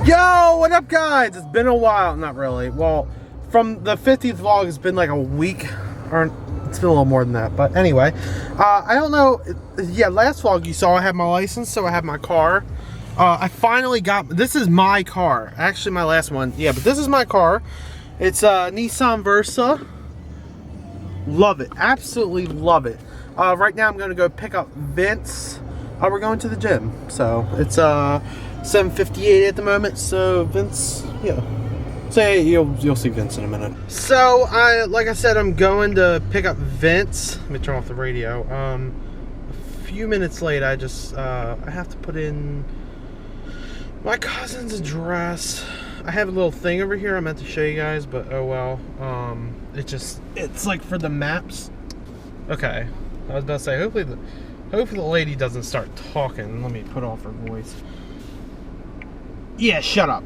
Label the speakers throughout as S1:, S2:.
S1: Yo, what up guys? It's been a while, not really. Well, from the 50th vlog, it's been like a week, or it's been a little more than that. But anyway, I don't know. Yeah, last vlog you saw I had my license, so I have my car. I finally got, this is my car. Actually, my last one. Yeah, but this is my car. It's a Nissan Versa. Love it. Absolutely love it. Right now I'm going to go pick up Vince. We're going to the gym. So it's 7:58 at the moment. So Vince, yeah. So you'll see Vince in a minute. So like I said, I'm going to pick up Vince. Let me turn off the radio. A few minutes late, I have to put in my cousin's address. I have a little thing over here I meant to show you guys, but oh well. It's like for the maps. Okay, I was about to say, hopefully the lady doesn't start talking. Let me put off her voice. Yeah, shut up.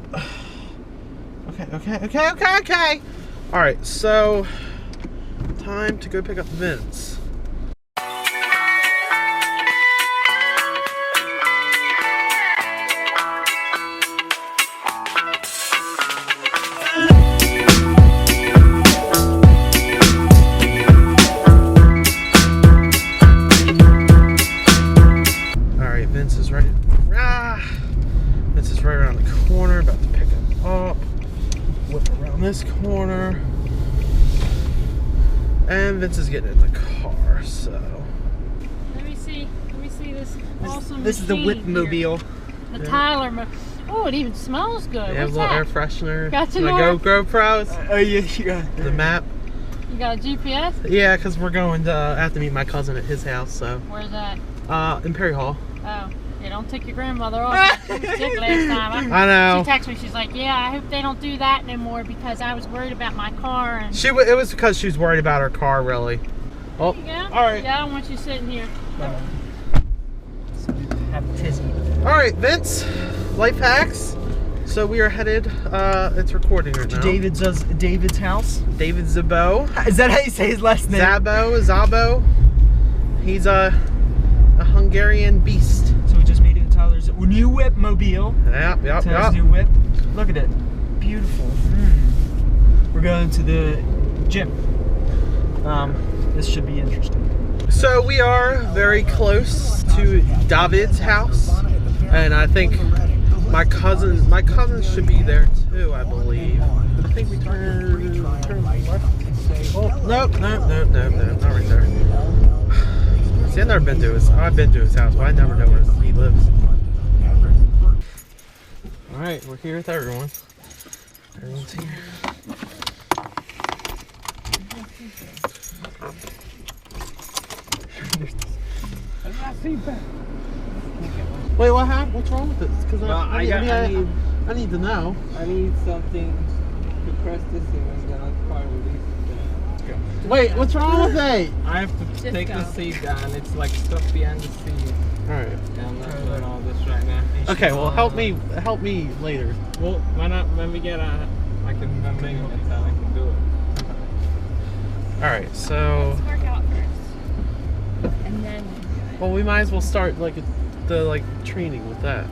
S1: Okay. All right, so time to go pick up Vince. Vince is right around the corner, about to pick him up. Whip around this corner. And Vince is getting in the car, so.
S2: Let me see this awesome
S3: This is the Whip-mobile.
S2: The Tyler. Oh, it even smells good.
S1: Yeah,
S2: What's
S1: a little
S2: that?
S1: air freshener.
S2: Got your
S1: my GoPros.
S3: Oh yeah, you got
S1: the map.
S2: You got a GPS?
S1: Yeah, because we're going to have to meet my cousin at his house, so.
S2: Where's that?
S1: Imperial Hall.
S2: Oh. Yeah, don't take your grandmother off. She was sick last time.
S1: I know.
S2: She texted me. She's like, "Yeah, I hope they don't do that anymore because I was worried about my car." And
S1: It was because she was worried about her car, really. Oh,
S2: there you go.
S1: all right.
S2: Yeah, I don't want you sitting here.
S3: have a tizzy.
S1: All right, Vince. Lifehacks. So we are headed. It's recording right
S3: To
S1: now.
S3: David's house.
S1: David Zabo.
S3: Is that how you say his last name?
S1: Zabo. He's a Hungarian beast.
S3: So we just made it in Tyler's new Whip-mobile.
S1: Yep.
S3: Tyler's new Whip. Look at it. Beautiful. We're going to the gym. This should be interesting.
S1: So we are very close to David's house, and I think my cousin should be there too, I believe. I think we turn left. Oh, nope, not right there. See, I've never been to his. I've been to his house, but I never know where he lives. All right, we're here with everyone. Everyone's here. Wait, what happened? What's wrong with this? Because I need to know.
S4: I need something to press this thing and then I'll probably release it. Let's go.
S1: Wait, what's wrong with it?
S4: I have to
S2: Just
S4: take
S2: go.
S4: the seat down. It's like stuck behind the seat.
S1: All right.
S4: And I'm not doing all this right now.
S1: Okay, well, help me later.
S4: Well, why not? When we get out, I can make it. That's how I can do it.
S1: All right, so.
S2: Let's work out first, and then.
S1: Well, we might as well start the training with that.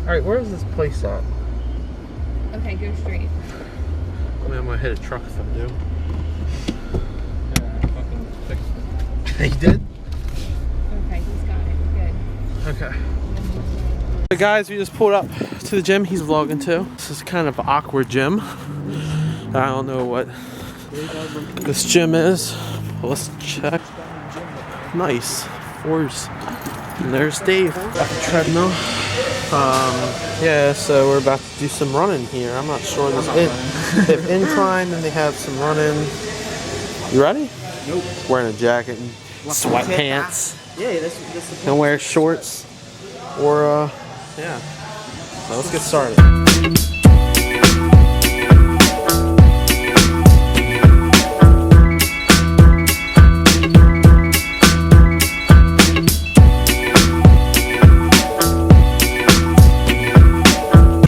S1: All right, where is this place at?
S2: Okay, go straight.
S1: I mean, I'm gonna hit a truck if I do.
S4: Yeah, I fucking fixed it.
S1: You did?
S2: Okay, he's got it. Good.
S1: Okay. So guys, we just pulled up to the gym. He's vlogging too. This is kind of an awkward gym. I don't know what this gym is. Let's check. Nice. Fours. And there's Dave at the treadmill. Yeah, so we're about to do some running here. I'm not sure. They have incline and they have some running. You ready?
S3: Nope.
S1: Wearing a jacket and sweatpants.
S3: Yeah, that's the
S1: And wear shorts. Or, yeah. So let's get started.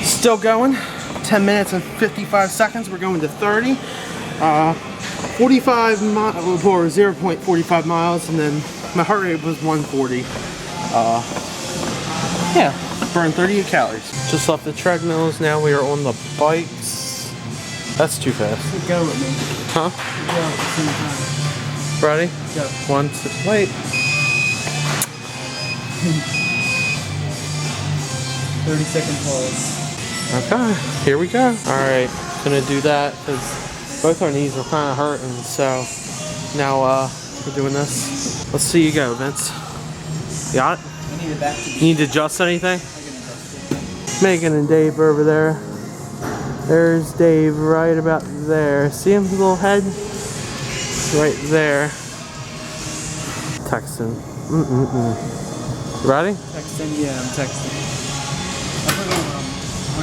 S1: Still going. 10 minutes and 55 seconds. We're going to 30. 45 miles, or 0.45 miles, and then my heart rate was 140. Yeah. Burn 38 calories. Just left the treadmills. Now we are on the bikes. That's too fast.
S3: Go with me.
S1: Huh?
S3: Go at the same time.
S1: Ready?
S3: Go.
S1: 1, 2, wait.
S3: 30-second pause.
S1: Okay, here we go. Alright, gonna do that because both our knees are kind of hurting. So now we're doing this. Let's see you go, Vince. You got it?
S3: I need it back to
S1: You need to adjust anything?
S3: I can adjust it.
S1: Megan and Dave are over there. There's Dave right about there. See him, his little head? Right there. Texting. You ready?
S3: Texting? Yeah, I'm texting. I put it on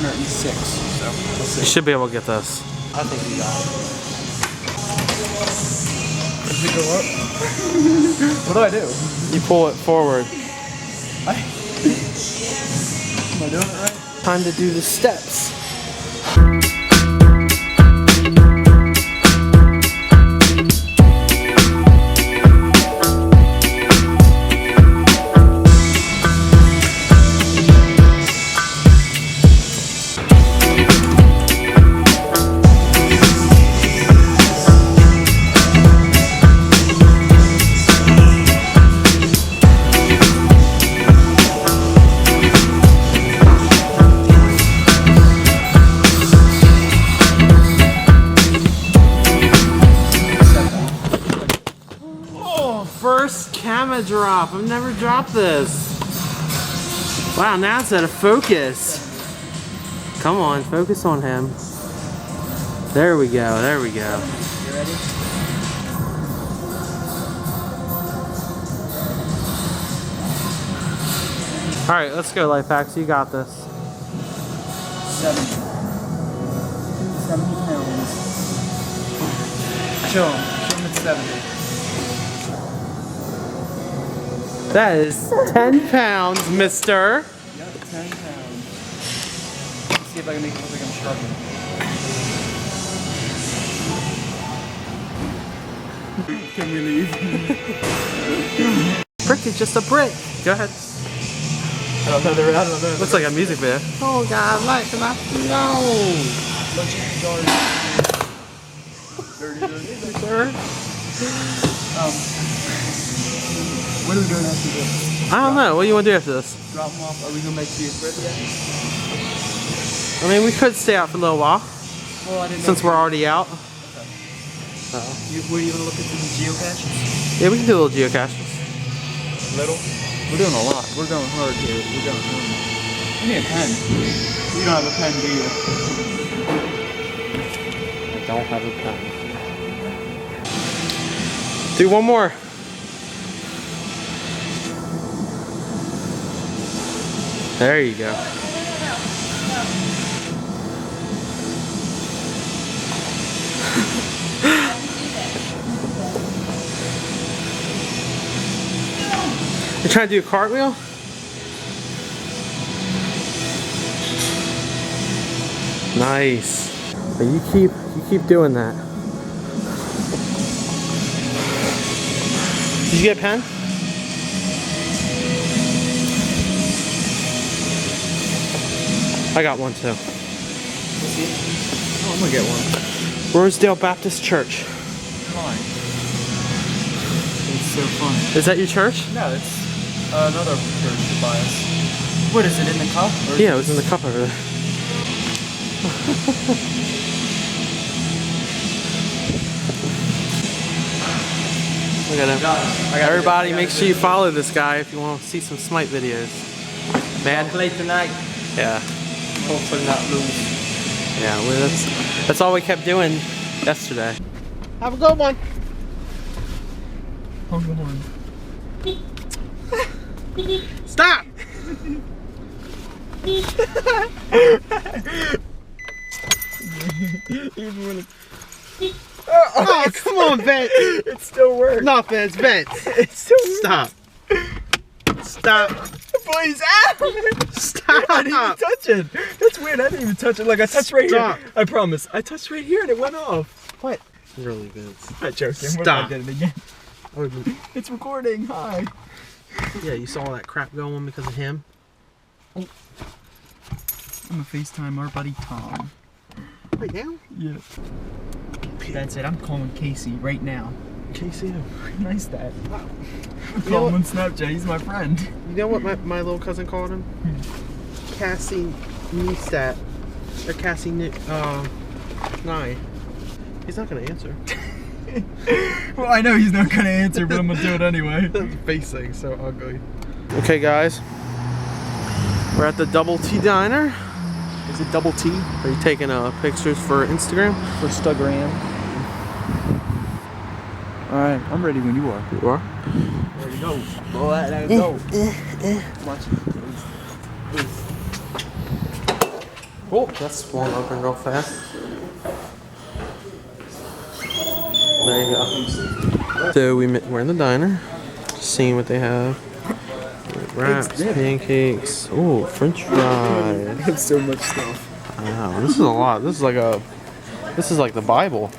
S3: 106, so we'll
S1: You
S3: see.
S1: should be able to get this. I think you got it.
S3: Does it go up? What do I do?
S1: You pull it forward.
S3: Am I doing it right?
S1: Time to do the steps. First camera drop. I've never dropped this. Wow, now it's out of focus. Come on, focus on him. There we go, there we go.
S3: You ready?
S1: Alright, let's go, Lifehacksss. You got this.
S3: 70 pounds. Show him it's 70.
S1: That is 10 pounds, mister.
S3: Yep, 10 pounds. Let's see if I can make it look like I'm struggling. Can we leave?
S1: Brick is just a brick. Go ahead.
S3: I don't know the route.
S1: Looks like a music video. Oh God, like that. No.
S3: What are we doing after this?
S1: I don't know. What do you want to do after this?
S3: Drop them off. Are we gonna make the bread yet?
S1: I mean, we could stay out for a little while
S3: Well, I didn't know.
S1: since we're already out.
S3: Were you gonna look into the geocaches?
S1: Yeah, we can do a little geocaches.
S3: Little? We're doing a lot. We're going hard here. We're going hard. I need a pen. You don't have a pen, do you?
S1: I don't have a pen. Do one more. There you go. You trying to do a cartwheel? Nice. But you keep doing that. Did you get a pen? I got one too.
S3: Oh, I'm gonna get one.
S1: Rosedale Baptist Church.
S3: Fine. It's so fun.
S1: Is that your church?
S3: No, it's another church by us. What is it, in the cup? Or
S1: Yeah, it was in the cup over there. Look at him. Everybody, make sure you follow this guy if you want to see some Smite videos. Man,
S3: Play tonight.
S1: yeah,
S3: Hopefully not lose.
S1: yeah. Well, that's all we kept doing yesterday. Have a good one.
S3: Honk the horn.
S1: Stop.
S3: Even when
S1: Oh, come on, Vince.
S3: it still works.
S1: No, Vince.
S3: It still works.
S1: Stop. Stop.
S3: Please,
S1: Stop.
S3: I didn't even touch it. That's weird. I didn't even touch it. Like I touched right
S1: Stop.
S3: here. I promise. I touched right here and it went off. What?
S1: Really, Vince.
S3: I'm not joking.
S1: Stop.
S3: What if I did it again?
S1: I would've been-
S3: It's recording. Hi.
S1: Yeah, you saw all that crap going because of him.
S3: I'm gonna FaceTime our buddy Tom.
S1: Right now?
S3: Yeah. That's it. I'm calling Casey right now.
S1: Casey.
S3: Nice, Dad.
S1: Wow.
S3: Call him on Snapchat. He's my friend.
S1: You know what my little cousin called him? Cassie Neistat. Or Cassie Nye. He's not gonna answer.
S3: Well, I know he's not gonna answer, but I'm gonna do it anyway.
S1: The face thing's so ugly. Okay, guys. We're at the Double T Diner.
S3: Is it double T?
S1: Are you taking pictures for Instagram?
S3: For Instagram. Alright, I'm ready when you are.
S1: You are?
S3: There we go. Blow that out. Go. Watch.
S1: Oh, that's swung open real fast. There you go. So we're in the diner, seeing what they have. Wraps, pancakes, oh, French fries.
S3: They have so much stuff.
S1: Wow, this is a lot. This is like the Bible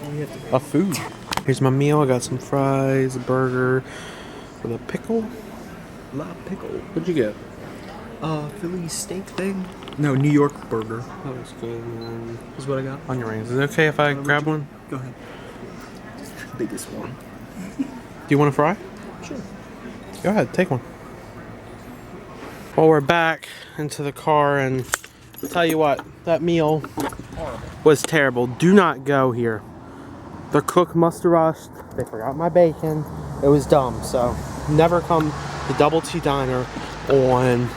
S1: of food. Here's my meal. I got some fries, a burger with a pickle.
S3: La pickle.
S1: What'd you get?
S3: Philly steak thing? No, New York burger.
S1: That was good.
S3: Is what I got.
S1: Onion rings. Is it okay if I grab one?
S3: Go ahead. Biggest one.
S1: Do you want a fry?
S3: Sure.
S1: Go ahead, take one. Well, we're back into the car, and I'll tell you what, that meal was terrible. Do not go here. The cook must have rushed. They forgot my bacon. It was dumb. So never come to Double T Diner on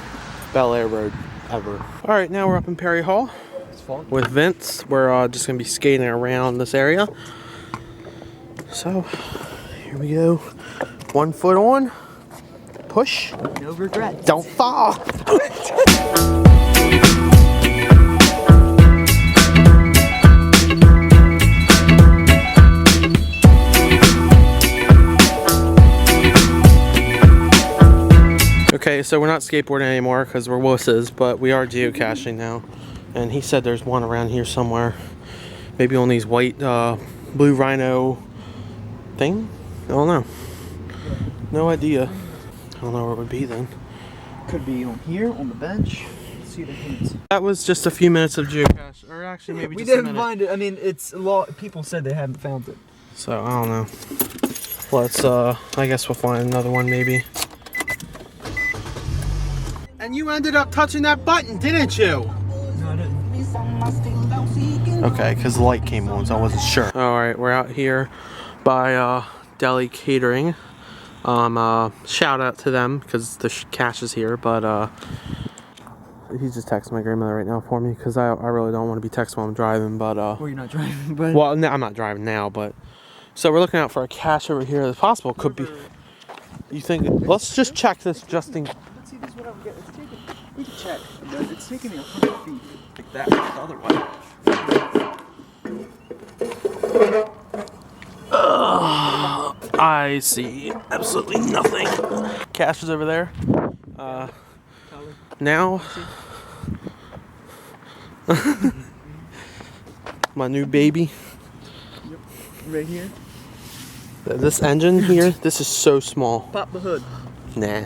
S1: Bel Air Road ever. All right, now we're up in Perry Hall with Vince. We're just gonna be skating around this area. So here we go. 1 foot on. Push.
S3: No regrets.
S1: Don't fall. Okay, so we're not skateboarding anymore because we're wusses, but we are geocaching now. And he said there's one around here somewhere. Maybe on these white blue rhino thing? I don't know. No idea. I don't know where it would be then.
S3: Could be on here, on the bench. Let's see the hints.
S1: That was just a few minutes of geocache, or actually maybe
S3: We
S1: just a
S3: didn't
S1: minute.
S3: find it. I mean, it's a lot. People said they haven't found it.
S1: So I don't know. Let's I guess we'll find another one maybe. And you ended up touching that button, didn't you?
S3: No, I didn't.
S1: Okay, because the light came on, so I wasn't sure. Alright, we're out here by Deli Catering. Shout out to them because the cash is here, but he's just texting my grandmother right now for me because I really don't want to be texting while I'm driving, but
S3: Well, you're not driving, but
S1: well, no, I'm not driving now, but so we're looking out for a cache over here. As possible, could be. You think? Let's just check this just in.
S3: let's see. This is what I'm getting. It's taking. We can check, but it's taking me 100 feet like that. The other way.
S1: I see absolutely nothing. Cache is over there. Now, my new baby.
S3: Yep. Right here.
S1: This engine here, this is so small.
S3: Pop the hood.
S1: Nah.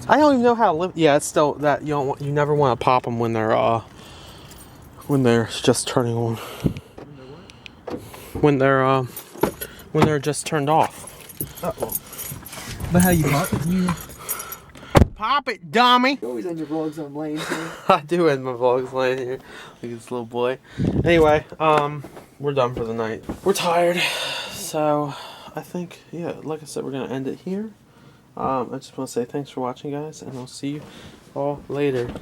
S1: I don't even know how to live. Yeah, it's still that you never want to pop them when they're just turning on. When they're just turned off.
S3: But how you pop it? You
S1: Pop it, dummy.
S3: You always end your vlogs on laying here.
S1: I do end my vlogs laying here. Look at this little boy. Anyway, we're done for the night. We're tired, so I think, yeah, like I said, we're gonna end it here. I just want to say thanks for watching, guys, and I'll see you all later.